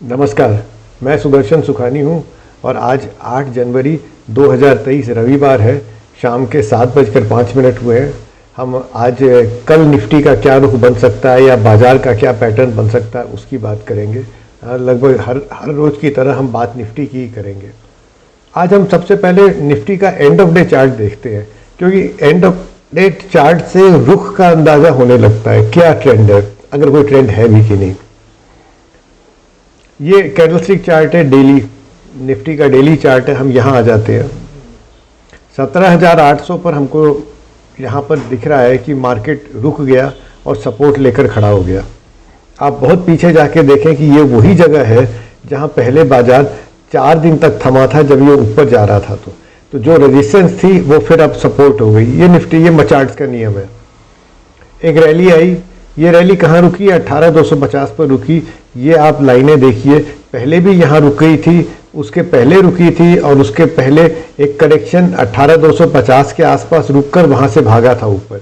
नमस्कार, मैं सुदर्शन सुखानी हूं और आज 8 जनवरी 2023 रविवार है। शाम के 7:05 हुए हैं। हम आज कल निफ्टी का क्या रुख बन सकता है या बाज़ार का क्या पैटर्न बन सकता है उसकी बात करेंगे। लगभग हर रोज़ की तरह हम बात निफ्टी की ही करेंगे। आज हम सबसे पहले निफ्टी का एंड ऑफ डे चार्ट देखते हैं, क्योंकि एंड ऑफ डे चार्ट से रुख का अंदाज़ा होने लगता है क्या ट्रेंड है, अगर कोई ट्रेंड है भी कि नहीं। ये कैंडलस्टिक चार्ट है, डेली निफ्टी का डेली चार्ट है। हम यहाँ आ जाते हैं 17,800 पर। हमको यहाँ पर दिख रहा है कि मार्केट रुक गया और सपोर्ट लेकर खड़ा हो गया। आप बहुत पीछे जाके देखें कि ये वही जगह है जहाँ पहले बाजार 4 दिन तक थमा था जब ये ऊपर जा रहा था। तो जो रेजिस्टेंस थी वो फिर अब सपोर्ट हो गई। ये निफ्टी, ये मचार्ट्स का नियम है। एक रैली आई, ये रैली कहाँ रुकी? 18,250 पर रुकी। ये आप लाइनें देखिए, पहले भी यहाँ रुक गई थी, उसके पहले रुकी थी और उसके पहले एक करेक्शन 18,250 के आसपास रुककर वहाँ से भागा था ऊपर।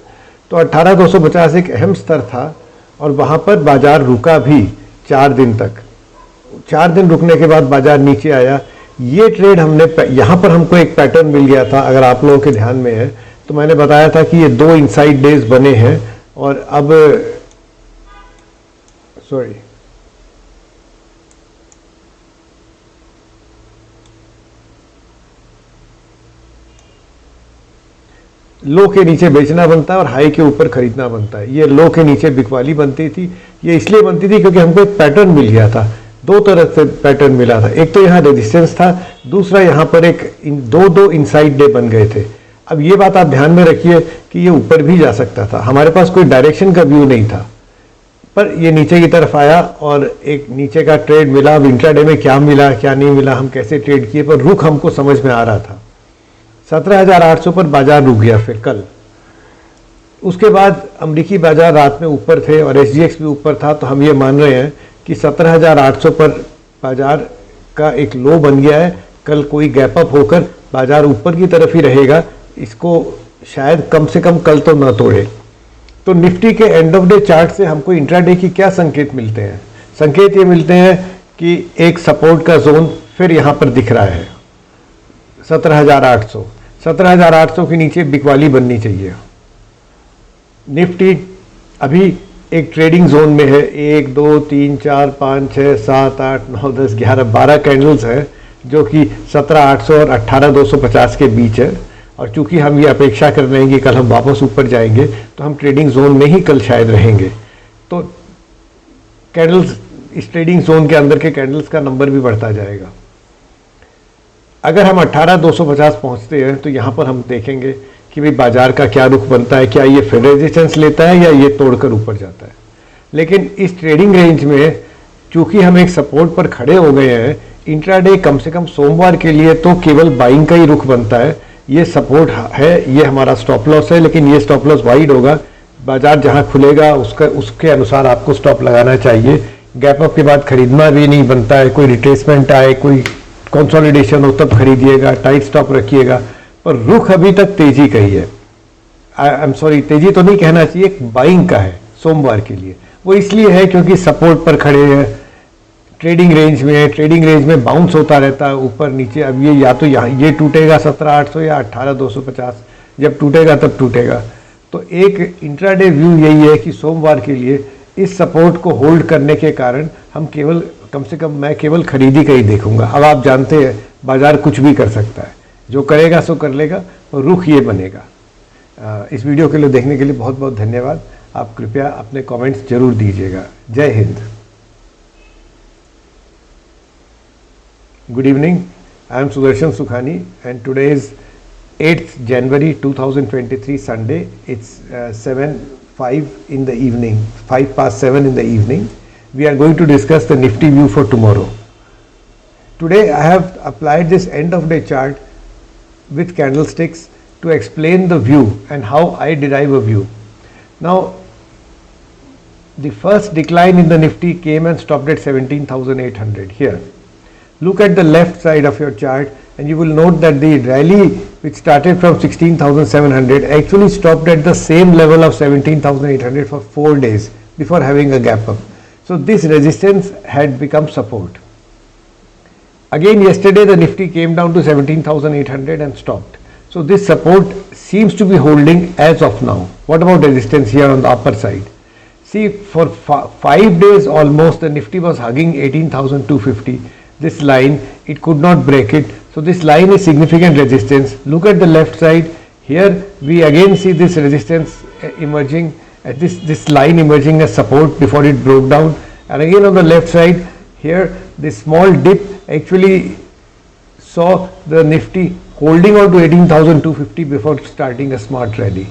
तो 18,250 एक अहम स्तर था और वहाँ पर बाजार रुका भी 4 दिन तक। 4 दिन रुकने के बाद बाजार नीचे आया। ये ट्रेड हमने यहाँ पर हमको एक पैटर्न मिल गया था। अगर आप लोगों के ध्यान में है तो मैंने बताया था कि ये 2 इनसाइड डेज बने हैं और अब लो के नीचे बेचना बनता है और हाई के ऊपर खरीदना बनता है। ये लो के नीचे बिकवाली बनती थी। ये इसलिए बनती थी क्योंकि हमको एक पैटर्न मिल गया था। 2 तरह से पैटर्न मिला था। एक तो यहाँ रेजिस्टेंस था, दूसरा यहाँ पर एक दो इनसाइड डे बन गए थे। अब ये बात आप ध्यान में रखिए कि ये ऊपर भी जा सकता था। हमारे पास कोई डायरेक्शन का व्यू नहीं था, पर ये नीचे की तरफ आया और एक नीचे का ट्रेड मिला। अब इंट्राडे में क्या मिला क्या नहीं मिला, हम कैसे ट्रेड किए, पर रुख हमको समझ में आ रहा था। 17,800 पर बाजार रुक गया फिर कल। उसके बाद अमरीकी बाजार रात में ऊपर थे और SGX भी ऊपर था। तो हम ये मान रहे हैं कि 17,800 पर बाजार का एक लो बन गया है। कल कोई गैप अप होकर बाजार ऊपर की तरफ ही रहेगा। इसको शायद कम से कम कल तो ना तोड़े। तो निफ्टी के एंड ऑफ डे चार्ट से हमको इंट्राडे की क्या संकेत मिलते हैं? संकेत ये मिलते हैं कि एक सपोर्ट का जोन फिर यहाँ पर दिख रहा है 17,800। 17,800 के नीचे बिकवाली बननी चाहिए। निफ्टी अभी एक ट्रेडिंग जोन में है। 1 2 3 4 5 6 7 8 9 10 11 12 कैंडल्स है जो कि 17,800 और 18,250 के बीच है। और चूंकि हम ये अपेक्षा कर रहे हैं कि कल हम वापस ऊपर जाएंगे तो हम ट्रेडिंग जोन में ही कल शायद रहेंगे। तो कैंडल्स, इस ट्रेडिंग जोन के अंदर के कैंडल्स का नंबर भी बढ़ता जाएगा। अगर हम 18,250 पहुंचते हैं तो यहाँ पर हम देखेंगे कि भाई बाजार का क्या रुख बनता है। क्या ये फिर रेजिस्टेंस लेता है या ये तोड़कर ऊपर जाता है? लेकिन इस ट्रेडिंग रेंज में चूंकि हम एक सपोर्ट पर खड़े हो गए हैं, इंट्राडे कम से कम सोमवार के लिए तो केवल बाइंग का ही रुख बनता है। ये सपोर्ट है, ये हमारा स्टॉप लॉस है, लेकिन ये स्टॉप लॉस वाइड होगा। बाजार जहाँ खुलेगा उसके अनुसार आपको स्टॉप लगाना चाहिए। गैप अप के बाद खरीदना भी नहीं बनता है। कोई रिट्रेसमेंट आए, कोई कंसोलिडेशन हो तब खरीदिएगा, टाइट स्टॉप रखिएगा। पर रुख अभी तक तेजी का ही है। आई एम सॉरी, तेजी तो नहीं कहना चाहिए, बाइंग का है सोमवार के लिए। वो इसलिए है क्योंकि सपोर्ट पर खड़े हैं, ट्रेडिंग रेंज में है। ट्रेडिंग रेंज में बाउंस होता रहता है ऊपर नीचे। अब ये या तो यहाँ ये टूटेगा 17,800 या 18,250, जब टूटेगा तब टूटेगा। तो एक इंट्राडे व्यू यही है कि सोमवार के लिए इस सपोर्ट को होल्ड करने के कारण हम केवल, कम से कम मैं केवल खरीदी का ही देखूंगा। अब आप जानते हैं बाजार कुछ भी कर सकता है, जो करेगा सो कर लेगा और रुख ये बनेगा। इस वीडियो के लिए देखने के लिए बहुत बहुत धन्यवाद। आप कृपया अपने कमेंट्स जरूर दीजिएगा। जय Hind. Good evening, I am Sudarshan Sukhani and today is 8th January 2023 Sunday. It's 7:05 in the evening, 5 past 7 in the evening. We are going to discuss the Nifty view for tomorrow. Today I have applied this end of day chart with candlesticks to explain the view and how I derive a view. Now the first decline in the Nifty came and stopped at 17,800 here. Look at the left side of your chart and you will note that the rally which started from 16,700 actually stopped at the same level of 17,800 for 4 days before having a gap up. So this resistance had become support. Again yesterday the Nifty came down to 17,800 and stopped. So this support seems to be holding as of now. What about resistance here on the upper side? See, for 5 days almost the Nifty was hugging 18,250. This line, it could not break it. So this line is significant resistance. Look at the left side. Here we again see this resistance emerging, this line emerging as support before it broke down. And again on the left side, here this small dip actually saw the Nifty holding on to 18,250 before starting a smart rally.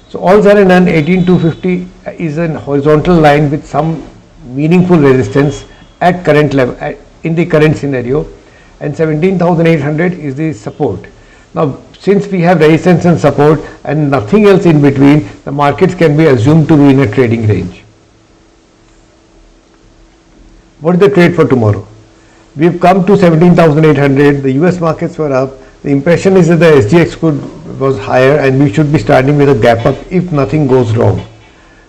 So all said and done, 18,250 is an horizontal line with some meaningful resistance at current level, in the current scenario, and 17,800 is the support. Now since we have resistance and support and nothing else in between, the markets can be assumed to be in a trading range. What is the trade for tomorrow? We have come to 17,800, the US markets were up. The impression is that the SGX was higher and we should be starting with a gap up if nothing goes wrong.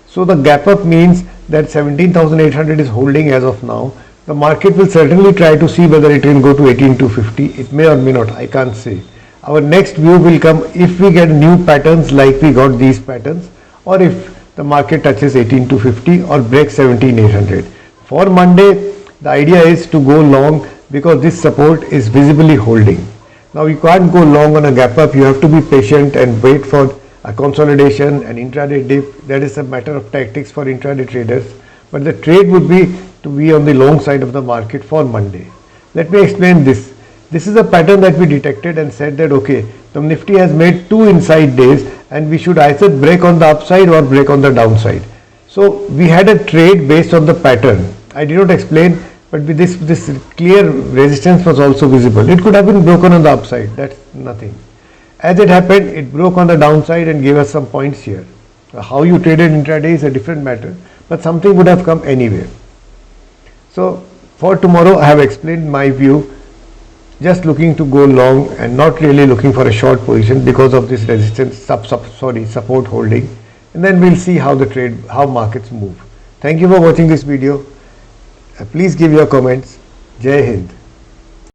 So the gap up means that 17,800 is holding as of now. The market will certainly try to see whether it can go to 18,250. It may or may not, I can't say. Our next view will come if we get new patterns like we got these patterns, or if the market touches 18,250 or breaks 17,800. For Monday, the idea is to go long because this support is visibly holding. Now you can't go long on a gap up, you have to be patient and wait for a consolidation, an intraday dip. That is a matter of tactics for intraday traders. But the trade would be to be on the long side of the market for Monday. Let me explain this. This is a pattern that we detected and said that okay, the Nifty has made two inside days and we should either break on the upside or break on the downside. So we had a trade based on the pattern. I did not explain, but with this clear resistance was also visible. It could have been broken on the upside, that's nothing. As it happened, it broke on the downside and gave us some points here. How you traded intraday is a different matter, but something would have come anyway. So for tomorrow I have explained my view, just looking to go long and not really looking for a short position because of this resistance, support holding, and then we'll see how how markets move. Thank you for watching this video. Please give your comments. Jai Hind.